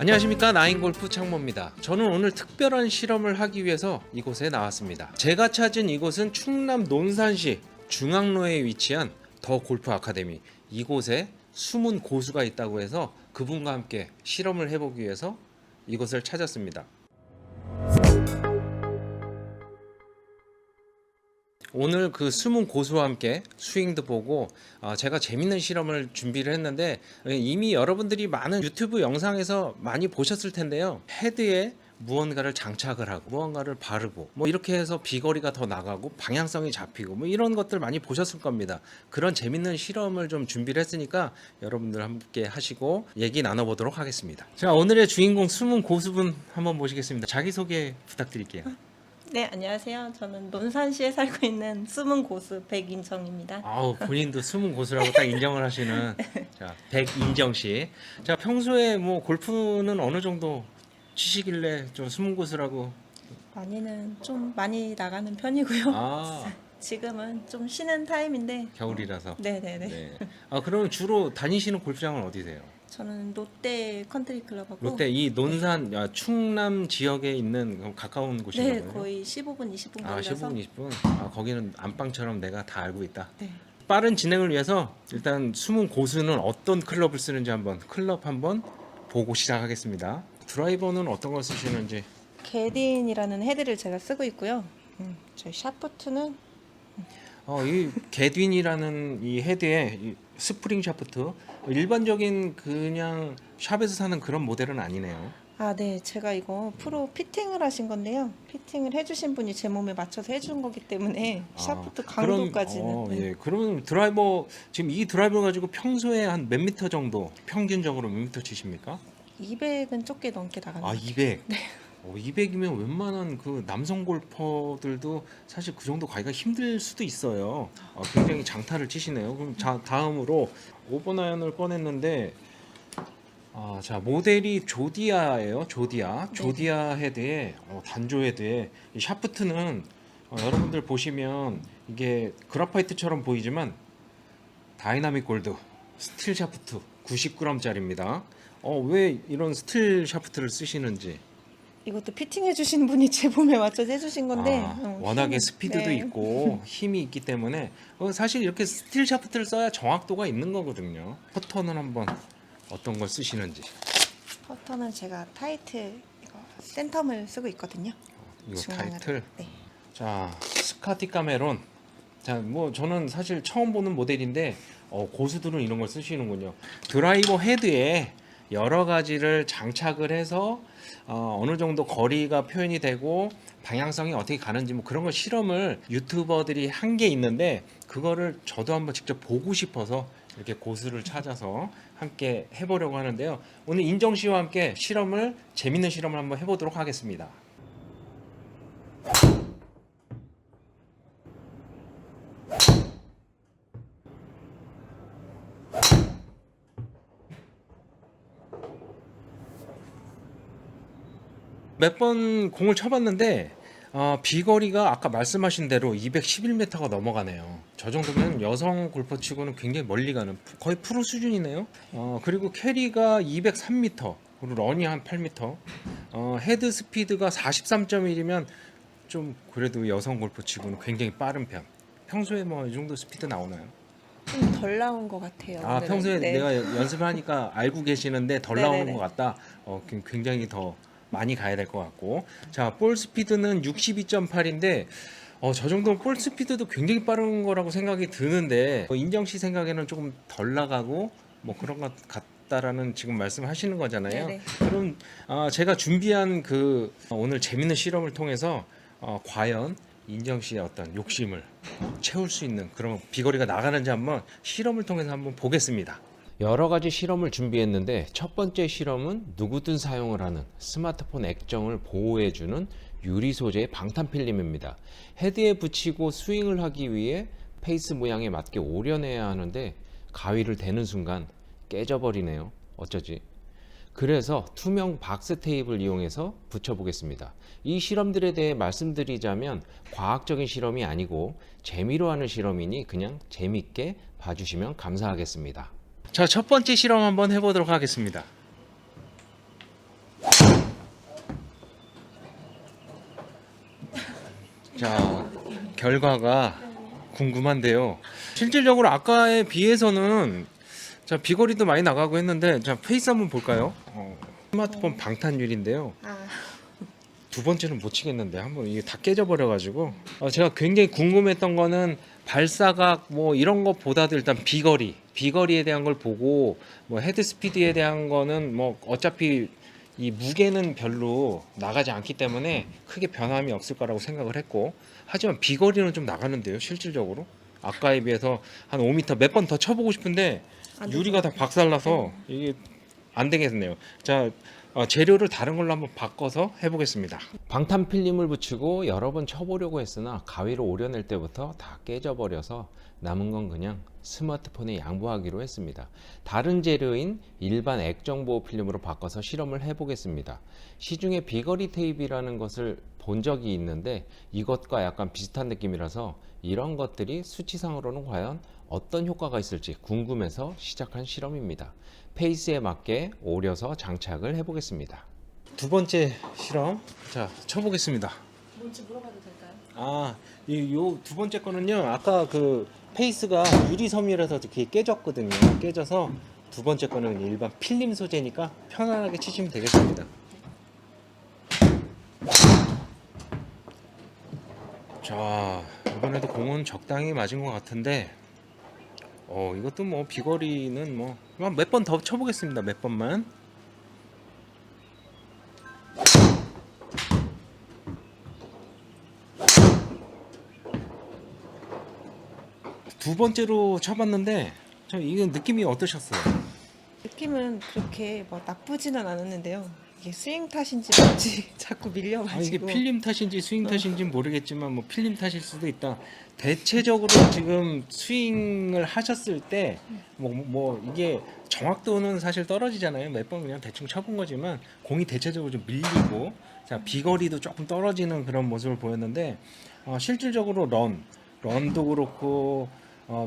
안녕하십니까, 나인골프 창모입니다. 저는 오늘 특별한 실험을 하기 위해서 이곳에 나왔습니다. 제가 찾은 이곳은 충남 논산시 중앙로에 위치한 더 골프 아카데미. 이곳에 숨은 고수가 있다고 해서 그분과 함께 실험을 해보기 위해서 이곳을 찾았습니다. 오늘 그 숨은 고수와 함께 스윙도 보고 제가 재밌는 실험을 준비를 했는데, 이미 여러분들이 많은 유튜브 영상에서 많이 보셨을 텐데요. 헤드에 무언가를 장착을 하고 무언가를 바르고 뭐 이렇게 해서 비거리가 더 나가고 방향성이 잡히고 뭐 이런 것들 많이 보셨을 겁니다. 그런 재밌는 실험을 좀 준비를 했으니까 여러분들 함께 하시고 얘기 나눠보도록 하겠습니다. 자, 오늘의 주인공 숨은 고수분 한번 모시겠습니다. 자기소개 부탁드릴게요. 네, 안녕하세요. 저는 논산시에 살고 있는 숨은 고수 백인정입니다. 아우, 본인도 숨은 고수라고 딱 인정을 하시는 자, 백인정 씨. 자, 평소에 뭐 골프는 어느 정도 치시길래 좀 숨은 고수라고? 많이는 좀 많이 나가는 편이고요. 아, 지금은 좀 쉬는 타임인데. 겨울이라서. 네네네. 네. 그럼 주로 다니시는 골프장은 어디세요? 저는 롯데 컨트리 클럽하고. 롯데 이 논산 충남 지역에 있는 가까운 곳인가요? 네, 거의 15분, 20분 아, 걸려서. 15분, 20분. 거기는 안방처럼 내가 다 알고 있다. 네. 빠른 진행을 위해서 일단 숨은 고수는 어떤 클럽을 쓰는지 클럽 한번 보고 시작하겠습니다. 드라이버는 어떤 걸 쓰시는지. 게딘이라는 헤드를 제가 쓰고 있고요. 저희 샤프트는 이 게딘이라는 이 헤드에 이 스프링 샤프트, 일반적인 그냥 샵에서 사는 그런 모델은 아니네요. 네, 제가 이거 프로 피팅을 하신 건데요. 피팅을 해주신 분이 제 몸에 맞춰서 해준 거기 때문에 샤프트 강도까지는. 네. 예. 그러면 드라이버, 지금 이 드라이버 가지고 평소에 한 몇 미터 정도, 평균적으로 몇 미터 치십니까? 200은 좁게 넘게 나가는 것 같아요. 200. 200이면 웬만한 그 남성 골퍼들도 사실 그 정도 가기가 힘들 수도 있어요. 굉장히 장타를 치시네요. 그럼 다음으로 5번 아이언을 꺼냈는데, 자, 모델이 조디아예요. 조디아. 네. 조디아 헤드에 단조 헤드에 이 샤프트는 여러분들 보시면 이게 그라파이트처럼 보이지만 다이나믹 골드 스틸 샤프트 90g짜리입니다. 왜 이런 스틸 샤프트를 쓰시는지. 이것도 피팅해 주신 분이 제 몸에 맞춰서 해주신 건데 워낙에 힘이- 스피드도 네. 있고 힘이 있기 때문에 사실 이렇게 스틸 샤프트를 써야 정확도가 있는 거거든요. 퍼터는 한번 어떤 걸 쓰시는지. 퍼터는 제가 타이트 이거 센텀을 쓰고 있거든요. 이거 중앙으로. 타이틀. 네. 자, 스카티 카메론. 자, 뭐 저는 사실 처음 보는 모델인데 고수들은 이런 걸 쓰시는군요. 드라이버 헤드에 여러 가지를 장착을 해서 어느 정도 거리가 표현이 되고 방향성이 어떻게 가는지 뭐 그런 걸 실험을 유튜버들이 한 게 있는데, 그거를 저도 한번 직접 보고 싶어서 이렇게 고수를 찾아서 함께 해보려고 하는데요. 오늘 인정 씨와 함께 재밌는 실험을 한번 해보도록 하겠습니다. 몇 번 공을 쳐봤는데 비거리가 아까 말씀하신 대로 211m가 넘어가네요. 저 정도면 여성 골퍼 치고는 굉장히 멀리 가는 거의 프로 수준이네요. 그리고 캐리가 203m, 그리고 런이 한 8m, 헤드 스피드가 43.1이면 좀 그래도 여성 골퍼 치고는 굉장히 빠른 편. 평소에 뭐 이 정도 스피드 나오나요? 좀 덜 나온 것 같아요. 오늘은. 평소에 네. 내가 연습을 하니까 알고 계시는데 덜 나오는 네네네. 것 같다. 굉장히 더 많이 가야 될 것 같고. 자, 볼 스피드는 62.8인데 저 정도면 볼 스피드도 굉장히 빠른 거라고 생각이 드는데, 인정 씨 생각에는 조금 덜 나가고 뭐 그런 것 같다라는 지금 말씀하시는 거잖아요. 네네. 그럼 제가 준비한 오늘 재밌는 실험을 통해서 과연 인정 씨의 어떤 욕심을 채울 수 있는 그런 비거리가 나가는지 한번 실험을 통해서 한번 보겠습니다. 여러 가지 실험을 준비했는데, 첫 번째 실험은 누구든 사용을 하는 스마트폰 액정을 보호해주는 유리 소재의 방탄 필름입니다. 헤드에 붙이고 스윙을 하기 위해 페이스 모양에 맞게 오려내야 하는데 가위를 대는 순간 깨져버리네요. 어쩌지? 그래서 투명 박스 테이프를 이용해서 붙여보겠습니다. 이 실험들에 대해 말씀드리자면 과학적인 실험이 아니고 재미로 하는 실험이니 그냥 재밌게 봐주시면 감사하겠습니다. 자, 첫 번째 실험 한번 해보도록 하겠습니다. 자, 결과가 궁금한데요. 실질적으로 아까에 비해서는 자, 비거리도 많이 나가고 했는데 자, 페이스 한번 볼까요? 스마트폰 방탄율인데요. 아, 두 번째는 못 치겠는데 한번 이게 다 깨져버려 가지고 제가 굉장히 궁금했던 거는 발사각 뭐 이런 것보다도 일단 비거리에 대한 걸 보고 뭐 헤드 스피드에 대한 거는 뭐 어차피 이 무게는 별로 나가지 않기 때문에 크게 변함이 없을 거라고 생각을 했고, 하지만 비거리는 좀 나가는데요 실질적으로 아까에 비해서 한 5m 몇 번 더 쳐보고 싶은데 안 유리가 다 박살나서 이게 안 되겠네요. 자, 재료를 다른 걸로 한번 바꿔서 해보겠습니다. 방탄 필름을 붙이고 여러 번 쳐보려고 했으나 가위로 오려낼 때부터 다 깨져버려서 남은 건 그냥 스마트폰에 양보하기로 했습니다. 다른 재료인 일반 액정보호 필름으로 바꿔서 실험을 해보겠습니다. 시중에 비거리 테이프라는 것을 본 적이 있는데 이것과 약간 비슷한 느낌이라서 이런 것들이 수치상으로는 과연 어떤 효과가 있을지 궁금해서 시작한 실험입니다. 페이스에 맞게 오려서 장착을 해보겠습니다. 두 번째 실험, 자 쳐보겠습니다. 뭔지 물어봐도 될까요? 요 두 번째 거는요, 아까 그 페이스가 유리섬유라서 이렇게 깨졌거든요. 깨져서 두 번째 거는 일반 필름 소재니까 편안하게 치시면 되겠습니다. 자, 이번에도 공은 적당히 맞은 것 같은데 이것도 뭐 비거리는 뭐 몇 번 더 쳐보겠습니다. 몇 번만. 두 번째로 쳐봤는데 이게 느낌이 어떠셨어요? 느낌은 그렇게 뭐 나쁘지는 않았는데요. 이게 스윙 탓인지 뭔지 자꾸 이게 밀려가지고. 필름 탓인지 스윙 탓인지 모르겠지만 뭐 필름 탓일 수도 있다. 대체적으로 지금 스윙을 하셨을 때 뭐 이게 정확도는 사실 떨어지잖아요. 몇 번 그냥 대충 쳐본 거지만 공이 대체적으로 좀 밀리고, 자 비거리도 조금 떨어지는 그런 모습을 보였는데 실질적으로 런도 그렇고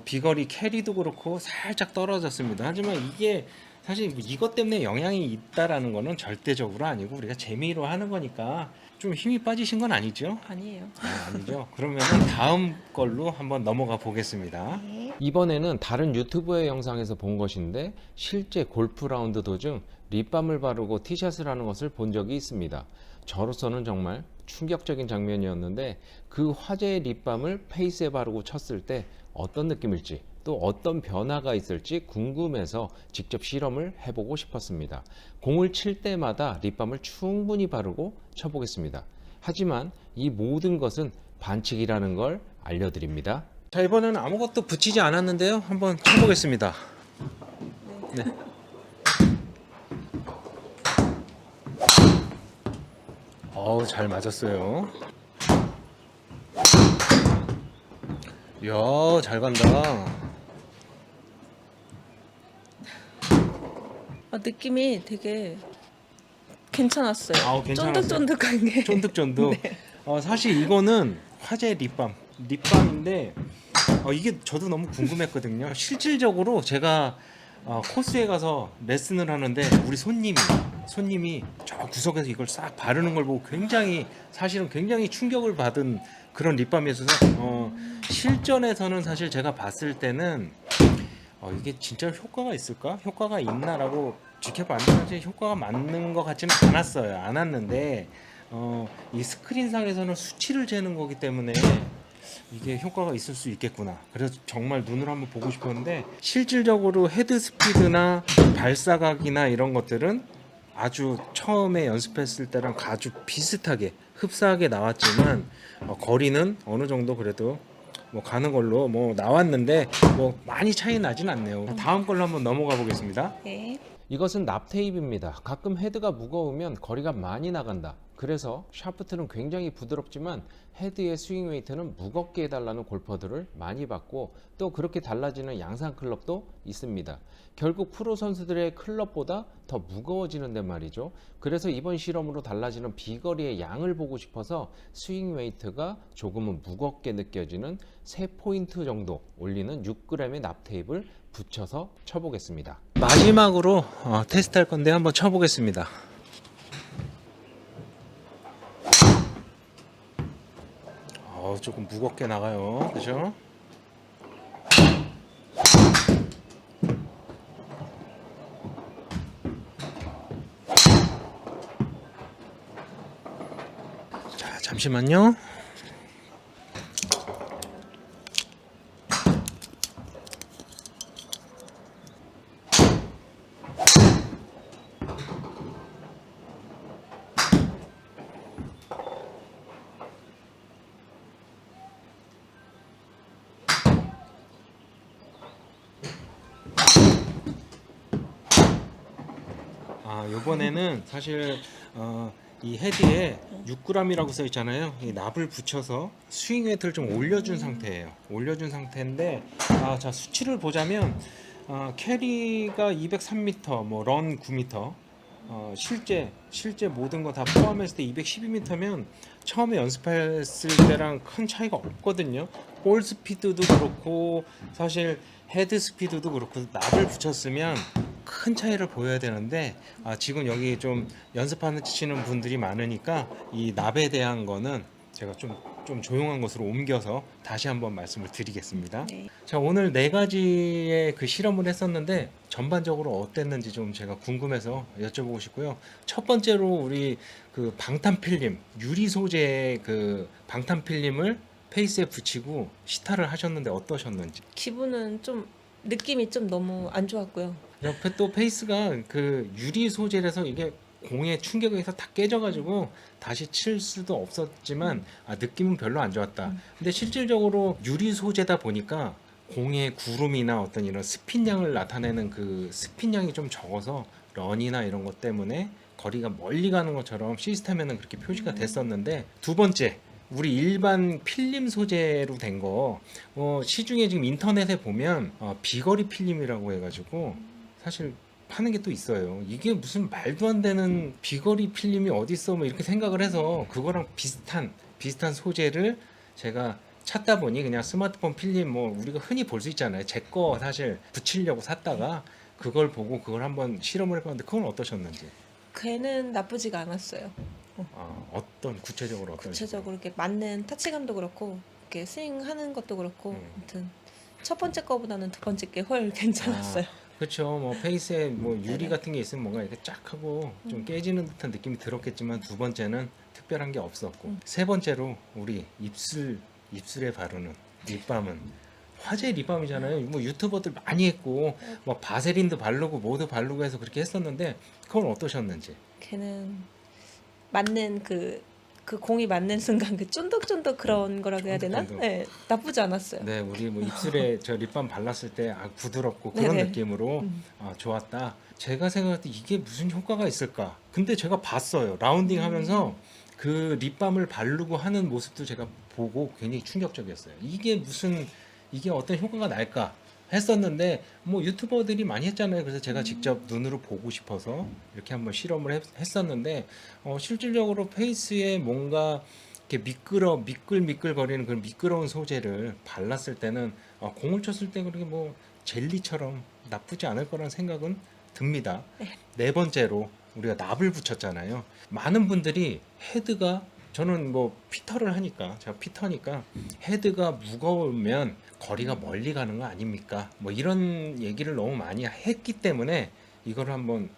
비거리 캐리도 그렇고 살짝 떨어졌습니다. 하지만 이게 사실 이것 때문에 영향이 있다라는 거는 절대적으로 아니고 우리가 재미로 하는 거니까 좀 힘이 빠지신 건 아니죠? 아니에요. 아니죠. 그러면 다음 걸로 한번 넘어가 보겠습니다. 네. 이번에는 다른 유튜브의 영상에서 본 것인데 실제 골프 라운드 도중 립밤을 바르고 티샷을 하는 것을 본 적이 있습니다. 저로서는 정말 충격적인 장면이었는데 그 화제의 립밤을 페이스에 바르고 쳤을 때 어떤 느낌일지 또 어떤 변화가 있을지 궁금해서 직접 실험을 해보고 싶었습니다. 공을 칠 때마다 립밤을 충분히 바르고 쳐보겠습니다. 하지만 이 모든 것은 반칙이라는 걸 알려드립니다. 자, 이번에는 아무것도 붙이지 않았는데요. 한번 쳐보겠습니다. 네. 잘 맞았어요. 이야, 잘 간다. 느낌이 되게 괜찮았어요. 괜찮았어요? 쫀득쫀득한 게. 쫀득쫀득. 네. 사실 이거는 화재 립밤인데 이게 저도 너무 궁금했거든요. 실질적으로 제가 코스에 가서 레슨을 하는데 우리 손님이 저 구석에서 이걸 싹 바르는 걸 보고 사실은 굉장히 충격을 받은 그런 립밤이었어서 실전에서는 사실 제가 봤을 때는 이게 진짜 효과가 있을까? 효과가 있나라고 지켜봤는데 효과가 맞는 것 같지는 않았는데 이 스크린상에서는 수치를 재는 거기 때문에 이게 효과가 있을 수 있겠구나. 그래서 정말 눈으로 한번 보고 싶었는데 실질적으로 헤드 스피드나 발사각이나 이런 것들은 아주 처음에 연습했을 때랑 아주 비슷하게 흡사하게 나왔지만 거리는 어느 정도 그래도 뭐 가는 걸로 뭐 나왔는데 뭐 많이 차이 나진 않네요. 다음 걸로 한번 넘어가 보겠습니다. 네. 이것은 납 테이프입니다. 가끔 헤드가 무거우면 거리가 많이 나간다. 그래서 샤프트는 굉장히 부드럽지만 헤드의 스윙 웨이트는 무겁게 해달라는 골퍼들을 많이 봤고 또 그렇게 달라지는 양산 클럽도 있습니다. 결국 프로 선수들의 클럽보다 더 무거워지는데 말이죠. 그래서 이번 실험으로 달라지는 비거리의 양을 보고 싶어서 스윙 웨이트가 조금은 무겁게 느껴지는 3포인트 정도 올리는 6g의 납 테이프를 붙여서 쳐보겠습니다. 마지막으로 테스트할 건데 한번 쳐보겠습니다. 조금 무겁게 나가요. 그죠? 자, 잠시만요. 요번에는 사실 이 헤드에 6g이라고 써 있잖아요. 이 납을 붙여서 스윙 웨이트를 좀 올려준 상태예요. 올려준 상태인데, 자, 수치를 보자면 캐리가 203m, 뭐 런 9m, 실제 모든 거 다 포함했을 때 212m면 처음에 연습했을 때랑 큰 차이가 없거든요. 볼 스피드도 그렇고 사실 헤드 스피드도 그렇고 납을 붙였으면 큰 차이를 보여야 되는데, 지금 여기 좀 연습하는 치시는 분들이 많으니까 이 납에 대한 거는 제가 좀 조용한 곳으로 옮겨서 다시 한번 말씀을 드리겠습니다. 네. 자, 오늘 네 가지의 그 실험을 했었는데 전반적으로 어땠는지 좀 제가 궁금해서 여쭤보고 싶고요. 첫 번째로 우리 그 방탄 필름, 유리 소재의 그 방탄 필름을 페이스에 붙이고 시타를 하셨는데 어떠셨는지. 기분은 좀 느낌이 좀 너무 안 좋았고요. 옆에 또 페이스가 그 유리 소재라서 이게 공에 충격에 의해서 다 깨져가지고 다시 칠 수도 없었지만 느낌은 별로 안 좋았다. 근데 실질적으로 유리 소재다 보니까 공의 구름이나 어떤 이런 스핀량을 나타내는 그 스핀량이 좀 적어서 런이나 이런 것 때문에 거리가 멀리 가는 것처럼 시스템에는 그렇게 표시가 됐었는데, 두 번째 우리 일반 필름 소재로 된 거 시중에 지금 인터넷에 보면 비거리 필름이라고 해가지고 사실 파는 게 또 있어요. 이게 무슨 말도 안 되는 비거리 필름이 어디 있어 뭐 이렇게 생각을 해서 그거랑 비슷한 소재를 제가 찾다 보니 그냥 스마트폰 필름 뭐 우리가 흔히 볼 수 있잖아요. 제 거 사실 붙이려고 샀다가 그걸 보고 그걸 한번 실험을 해봤는데 그건 어떠셨는지. 걔는 나쁘지가 않았어요. 어떤 구체적으로 어떤 구체적으로 이렇게 맞는 타치감도 그렇고 이렇게 스윙하는 것도 그렇고 음. 아무튼 첫 번째 거보다는 두 번째 게 훨 괜찮았어요. 그렇죠. 뭐 페이스에 뭐 유리 네네. 같은 게 있으면 뭔가 이렇게 쫙 하고 좀 깨지는 듯한 느낌이 들었겠지만 두 번째는 특별한 게 없었고, 세 번째로 우리 입술에 바르는 립밤은 화제 립밤이잖아요. 뭐 유튜버들 많이 했고 뭐 바세린도 바르고 뭐도 바르고 해서 그렇게 했었는데 그건 어떠셨는지. 걔는 맞는 그 공이 맞는 순간 그 쫀득쫀득 그런 거라고 해야 되나? 쫀득쫀득. 네, 나쁘지 않았어요. 네, 우리 뭐 입술에 저 립밤 발랐을 때 부드럽고 그런 네네. 느낌으로 좋았다. 제가 생각할 때 이게 무슨 효과가 있을까? 근데 제가 봤어요. 라운딩 하면서 그 립밤을 바르고 하는 모습도 제가 보고 굉장히 충격적이었어요. 이게 어떤 효과가 날까 했었는데 뭐 유튜버들이 많이 했잖아요. 그래서 제가 직접 눈으로 보고 싶어서 이렇게 한번 실험을 했었는데 실질적으로 페이스에 뭔가 이렇게 미끌미끌거리는 그런 미끄러운 소재를 발랐을 때는 공을 쳤을 때 그렇게 뭐 젤리처럼 나쁘지 않을 거란 생각은 듭니다. 네 번째로 우리가 납을 붙였잖아요. 많은 분들이 헤드가, 저는 뭐 피터를 하니까 제가 피터니까 헤드가 무거우면 거리가 멀리 가는 거 아닙니까? 뭐 이런 얘기를 너무 많이 했기 때문에 이걸 한번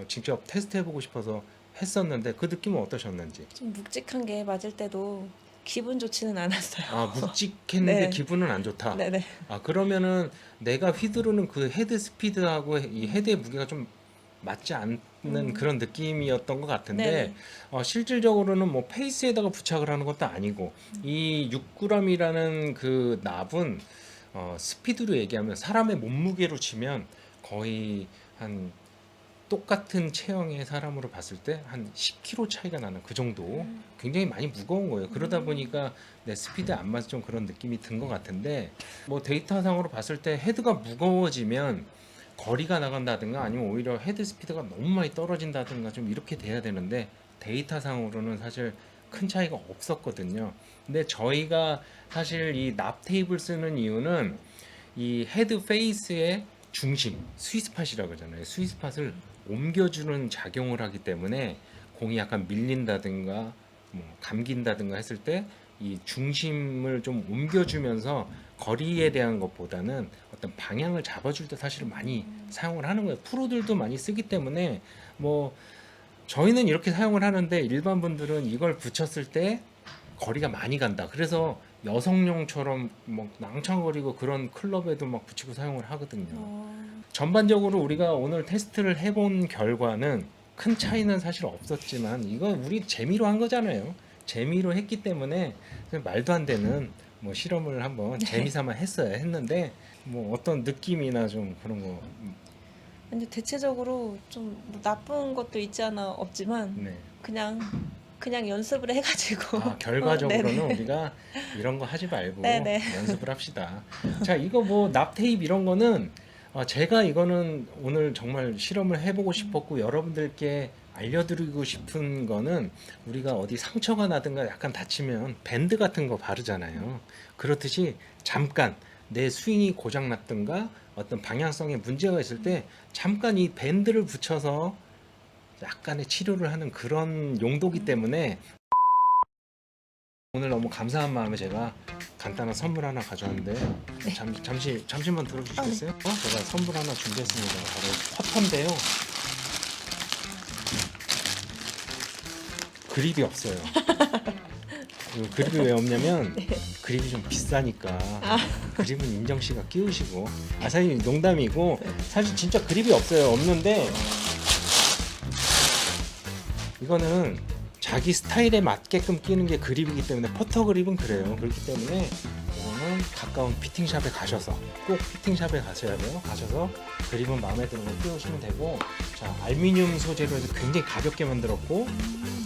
직접 테스트해보고 싶어서 했었는데 그 느낌은 어떠셨는지. 좀 묵직한 게 맞을 때도 기분 좋지는 않았어요. 묵직했는데 네. 기분은 안 좋다. 네네. 그러면은 내가 휘두르는 그 헤드 스피드하고 이 헤드의 무게가 좀 맞지 않는 그런 느낌이었던 것 같은데, 네네. 실질적으로는 뭐 페이스에다가 부착을 하는 것도 아니고 이 6g이라는 그 납은 스피드로 얘기하면 사람의 몸무게로 치면 거의 한 똑같은 체형의 사람으로 봤을 때 한 10kg 차이가 나는 그 정도, 굉장히 많이 무거운 거예요. 그러다 보니까 내 스피드에 안 맞을 좀 그런 느낌이 든 것 같은데, 뭐 데이터상으로 봤을 때 헤드가 무거워지면 거리가 나간다든가 아니면 오히려 헤드 스피드가 너무 많이 떨어진다든가 좀 이렇게 돼야 되는데 데이터상으로는 사실 큰 차이가 없었거든요. 근데 저희가 사실 이 납 테이블 쓰는 이유는 이 헤드 페이스의 중심, 스윗스팟이라고 하잖아요. 스윗스팟을 옮겨주는 작용을 하기 때문에 공이 약간 밀린다든가 뭐 감긴다든가 했을 때 이 중심을 좀 옮겨주면서 거리에 대한 것보다는 어떤 방향을 잡아줄 때 사실은 많이 사용을 하는 거예요. 프로들도 많이 쓰기 때문에 뭐 저희는 이렇게 사용을 하는데 일반 분들은 이걸 붙였을 때 거리가 많이 간다. 그래서 여성용처럼 뭐 낭창거리고 그런 클럽에도 막 붙이고 사용을 하거든요. 전반적으로 우리가 오늘 테스트를 해본 결과는 큰 차이는 사실 없었지만 이건 우리 재미로 한 거잖아요. 재미로 했기 때문에 그냥 말도 안 되는 뭐 실험을 한번 재미삼아 했는데 뭐 어떤 느낌이나 좀 그런 거 근데 대체적으로 좀뭐 나쁜 것도 있지 않아 없지만 네. 그냥 연습을 해가지고 결과적으로는 네네. 우리가 이런 거 하지 말고 네네. 연습을 합시다. 자, 이거 뭐 납테이프 이런 거는 제가 이거는 오늘 정말 실험을 해보고 싶었고 여러분들께 알려드리고 싶은 거는 우리가 어디 상처가 나든가 약간 다치면 밴드 같은 거 바르잖아요. 그렇듯이 잠깐 내 스윙이 고장 났든가 어떤 방향성에 문제가 있을 때 잠깐 이 밴드를 붙여서 약간의 치료를 하는 그런 용도기 때문에 오늘 너무 감사한 마음에 제가 간단한 선물 하나 가져왔는데 잠시만 들어주시겠어요? 제가 선물 하나 준비했습니다. 바로 퍼터인데요. 그립이 없어요. 그립이 왜 없냐면 그립이 좀 비싸니까 그립은 인정 씨가 끼우시고 사실 농담이고 사실 진짜 그립이 없어요. 없는데 이거는 자기 스타일에 맞게끔 끼는 게 그립이기 때문에 퍼터 그립은 그래요. 그렇기 때문에 이거는 가까운 피팅샵에 가셔서 꼭 피팅샵에 가셔야 돼요. 가셔서 그립은 마음에 드는 거 끼우시면 되고 자 알루미늄 소재로 해서 굉장히 가볍게 만들었고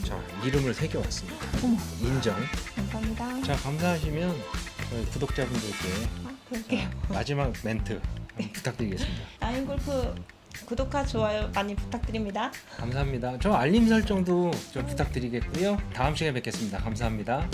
자 이름을 새겨왔습니다. 인정. 감사합니다. 자 감사하시면 저희 구독자분들께 그럴게요. 마지막 멘트 한번 부탁드리겠습니다. 아임골프 구독과 좋아요 많이 부탁드립니다. 감사합니다. 저 알림 설정도 좀 부탁드리겠고요. 다음 시간에 뵙겠습니다. 감사합니다.